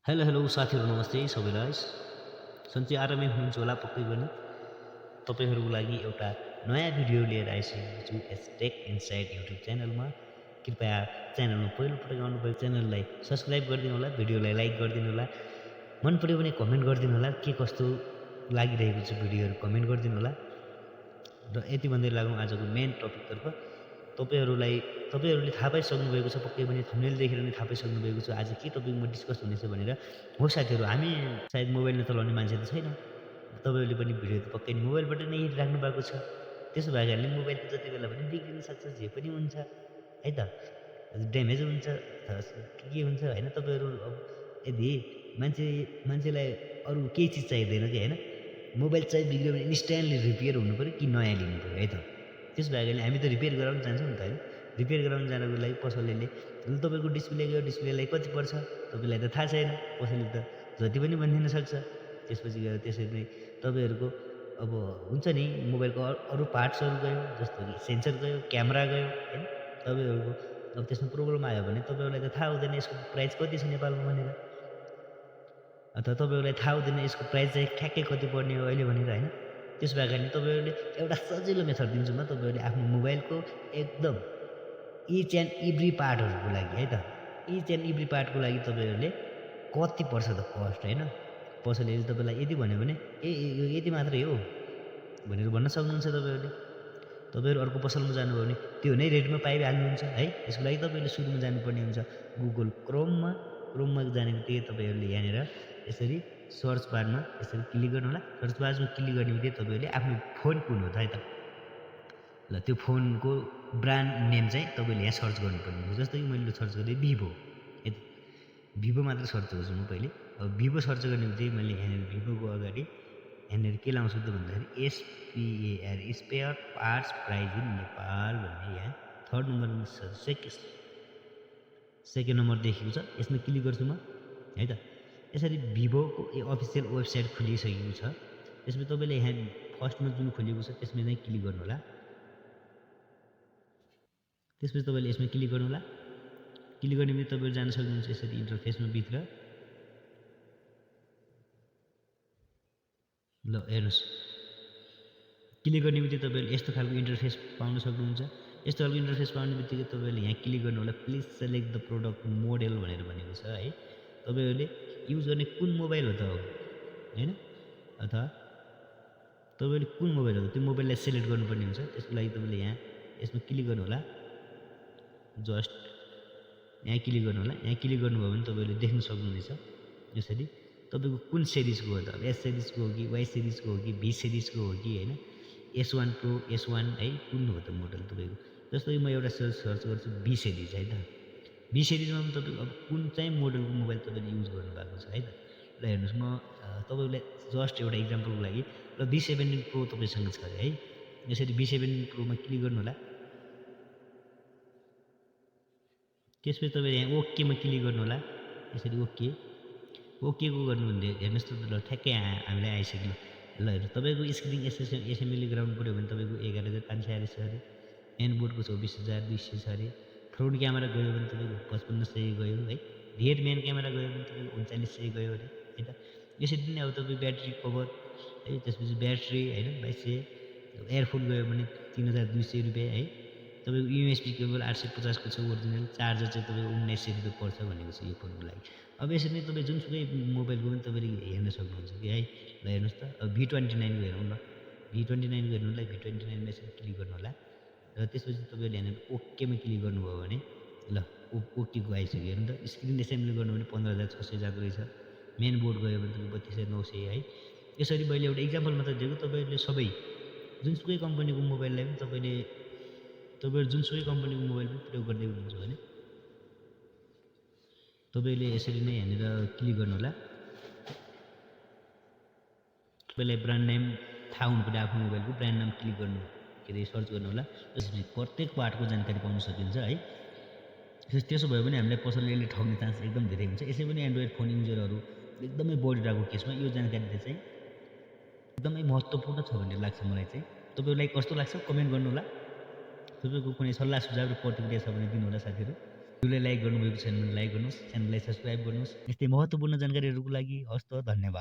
Hello hello साथीहरू नमस्ते सबैलाई। सन्चै आरामै हुनुहुन्छ होला पक्कै पनि। तपाईँहरूको लागि एउटा नयाँ भिडियो लिएर आइसकेको छु यस टेक इनसाइड युट्युब च्यानलमा। कृपया च्यानलमा पहिलोपटक आउनुभएको च्यानललाई सब्सक्राइब गरिदिनु होला, भिडियोलाई लाइक गरिदिनु होला, मन पऱ्यो भने कमेन्ट गरिदिनु होला, के कस्तो लागिरहेको छ भिडियोहरू कमेन्ट गरिदिनु होला। र यति भन्दै लागौँ आजको मेन टपिकतर्फ। तपाईँहरूले थाहा पाइसक्नुभएको छ पक्कै पनि, थम्बनेल देखेर नै थाहा पाइसक्नुभएको छ आज के टपिकमा डिस्कस हुनेछ भनेर। हो साथीहरू, हामी सायद मोबाइल नचलाउने मान्छे त छैन। तपाईँहरूले पनि भिडियो त पक्कै नै मोबाइलबाट नै हेरिराख्नु भएको छ। त्यसो भएको कारणले मोबाइल त जति बेला पनि बिग्रिन सक्छ, जे पनि हुन्छ है त, ड्यामेज हुन्छ, के हुन्छ होइन। तपाईँहरू अब यदि मान्छेलाई अरू केही चिज चाहिँदैन कि होइन, मोबाइल चाहिँ बिग्रियो भने इन्स्ट्यान्टली रिपेयर हुनु पऱ्यो कि नयाँ लिनु पऱ्यो है त। त्यसो भएको कारणले हामी त रिपेयर गराउन जान्छौँ नि त होइन। रिपेयर गराउन जानको लागि पसलेले तपाईँको डिस्प्ले गयो, डिस्प्लेलाई कति पर्छ तपाईँलाई त थाहा छैन, कसैले त जति पनि भनिदिन सक्छ। त्यसपछि गएर त्यसरी नै तपाईँहरूको अब हुन्छ नि, मोबाइलको अरू पार्ट्सहरू गयो, जस्तो कि सेन्सर गयो, क्यामेरा गयो होइन। तपाईँहरूको अब त्यसमा प्रब्लम आयो भने तपाईँहरूलाई त थाहा हुँदैन यसको प्राइस कति छ नेपालमा भनेर, अथवा तपाईँहरूलाई थाहा हुँदैन यसको प्राइस चाहिँ ठ्याक्कै कति पर्ने हो अहिले भनेर होइन। त्यस भएको कारणले तपाईँहरूले एउटा सजिलो मेथड दिन्छु म। तपाईँहरूले आफ्नो मोबाइलको एकदम इच एन्ड एभ्री पार्टहरूको लागि है त, इच एन्ड एभ्री पार्टको लागि तपाईँहरूले कति पर्छ त कस्ट होइन। पसलेले तपाईँलाई यति भन्यो भने यो यति मात्रै हो भनेर भन्न सक्नुहुन्छ। तपाईँहरू अर्को पसलमा जानुभयो भने त्यो नै रेटमा पाइहाल्नुहुन्छ है। यसको लागि तपाईँहरूले सुरुमा जानुपर्ने हुन्छ गुगल क्रोममा जाने बित्तिकै तपाईँहरूले यहाँनिर यसरी सर्च बारमा यसरी क्लिक गर्नु होला। सर्च बारमा क्लिक गर्ने बित्तिकै तपाईँहरूले आफ्नो फोन कुन हो त है त, ल त्यो फोनको ब्रान्ड नेम चाहिँ तपाईँले यहाँ सर्च गर्नुपर्ने हुन्छ। जस्तो कि मैले सर्च गरेँ भिभो, भिभो मात्र सर्च गर्छु म पहिले। अब भिभो सर्च गर्ने बित्तिकै मैले यहाँनिर भिभोको अगाडि यहाँनिर के लाउँछु त भन्दाखेरि SPAR spare parts price in Nepal भन्ने यहाँ थर्ड नम्बरमा सेकेन्ड नम्बर देखेको छ, यसमा क्लिक गर्छु म है त। यसरी भिभोको अफिसियल वेबसाइट खुलिसकेको छ। त्यसमा तपाईँले यहाँ फर्स्टमा जुन खोलेको छ त्यसमा चाहिँ क्लिक गर्नु होला। त्यसपछि तपाईँले यसमा क्लिक गर्नु होला। क्लिक गर्ने बित्तिकै तपाईँहरू जान सक्नुहुन्छ यसरी इन्टरफेसमा भित्र। ल हेर्नुहोस्, क्लिक गर्ने बित्तिकै तपाईँहरूले यस्तो खालको इन्टरफेस पाउन सक्नुहुन्छ। यस्तो खालको इन्टरफेस पाउने बित्तिकै तपाईँहरूले यहाँ क्लिक गर्नु होला। Please select the product model भनेर भनेको छ है। तपाईँहरूले युज गर्ने कुन मोबाइल हो त होइन, अथवा तपाईँले कुन मोबाइल हो त्यो मोबाइललाई सेलेक्ट गर्नुपर्ने हुन्छ। त्यसको लागि तपाईँले यहाँ यसमा क्लिक गर्नु होला। जस्ट यहाँ क्लिक गर्नु होला। यहाँ क्लिक गर्नुभयो भने तपाईँले देख्न सक्नुहुनेछ यसरी तपाईँको कुन सिरिजको हो त, एस सिरिजको हो कि वाइ सिरिजको हो कि भी सिरिजको हो कि होइन, S1 प्रो S1 है, कुन हो त मोडल तपाईँको। जस्तो कि म एउटा सर्च गर्छु भी सिरिज है त। भी सिरिजमा पनि तपाईँको अब कुन चाहिँ मोडलको मोबाइल तपाईँले युज गर्नुभएको छ है त। ल हेर्नुहोस्, म तपाईँलाई जस्ट एउटा इक्जाम्पलको लागि ल B17 प्रो तपाईँसँग छ अरे है। यसरी B17 प्रोमा क्लिक गर्नु होला। त्यसपछि तपाईँले यहाँ ओकेमा क्लिक गर्नु होला। यसरी ओकेको गर्नु भने हेर्नुहोस् त, ल ठ्याक्कै हामीलाई आइसक्यो। ल हेर्नुहोस्, तपाईँको स्क्रिन एसेम्बली गराउनु पऱ्यो भने तपाईँको 11,540 छ अरे। एन्ड बोर्डको 24,200 छ अरे। फ्रन्ट क्यामेरा गयो भने तपाईँको 5500 गयो है। रियर मेन क्यामेरा गयो भने तपाईँको 3900 गयो अरे है त। यसरी नै अब तपाईँ ब्याट्री कभर है, त्यसपछि ब्याट्री होइन 2200, एयरफोन गयो भने 3,200 रुपियाँ है। तपाईँको USB केबल 850 को छ ओरिजिनल, चार्जर चाहिँ तपाईँको 1900 रुपियाँ पर्छ भनेको छ यो फोनको लागि। अब यसरी नै तपाईँ जुनसुकै मोबाइलको पनि तपाईँले हेर्न सक्नुहुन्छ कि है। ल हेर्नुहोस् त, अब V29 को हेरौँ। ल V29 को हेर्नुलाई V29 मा यसरी क्लिक गर्नु होला। र त्यसपछि तपाईँले यहाँनिर ओकेमा क्लिक गर्नुभयो भने ल ओकेको आइसक्यो। हेर्नु त, स्क्रिन एसेम्बली गर्नु भने 15,600 जाँदो रहेछ। मेन बोर्ड गयो भने तपाईँको 32,900 है। यसरी मैले एउटा इक्जाम्पल मात्र दिएको। तपाईँहरूले सबै जुनसुकै कम्पनीको मोबाइललाई पनि तपाईँहरू जुनसुकै कम्पनीको मोबाइल पनि प्रयोग गर्दै हुनुहुन्छ भने तपाईँले यसरी नै यहाँनिर क्लिक गर्नु होला। तपाईँलाई ब्रान्ड नेम थाहा हुनुपर्यो, आफ्नो मोबाइलको ब्रान्ड नाम क्लिक गर्नु के अरे सर्च गर्नु होला। त्यसपछि प्रत्येक पार्टको जानकारी पाउन सकिन्छ है। त्यसो भयो भने हामीलाई पसलले ठग्ने चान्स एकदम धेरै हुन्छ। यसै पनि एन्ड्रोइड फोन युजरहरू एकदमै बढिरहेको केसमा यो जानकारी चाहिँ एकदमै महत्त्वपूर्ण छ भन्ने लाग्छ मलाई चाहिँ। तपाईँहरूलाई कस्तो लाग्छ कमेन्ट गर्नु होला। तपाईँको कुनै सल्लाह सुझाव र प्रतिक्रिया छ भने दिनु होला साथीहरू। भिडियोलाई लाइक गर्नुभएको छैन भने लाइक गर्नुहोस्, च्यानललाई सब्स्क्राइब गर्नुहोस्। यस्तै महत्त्वपूर्ण जानकारीहरूको लागि हवस् त धन्यवाद।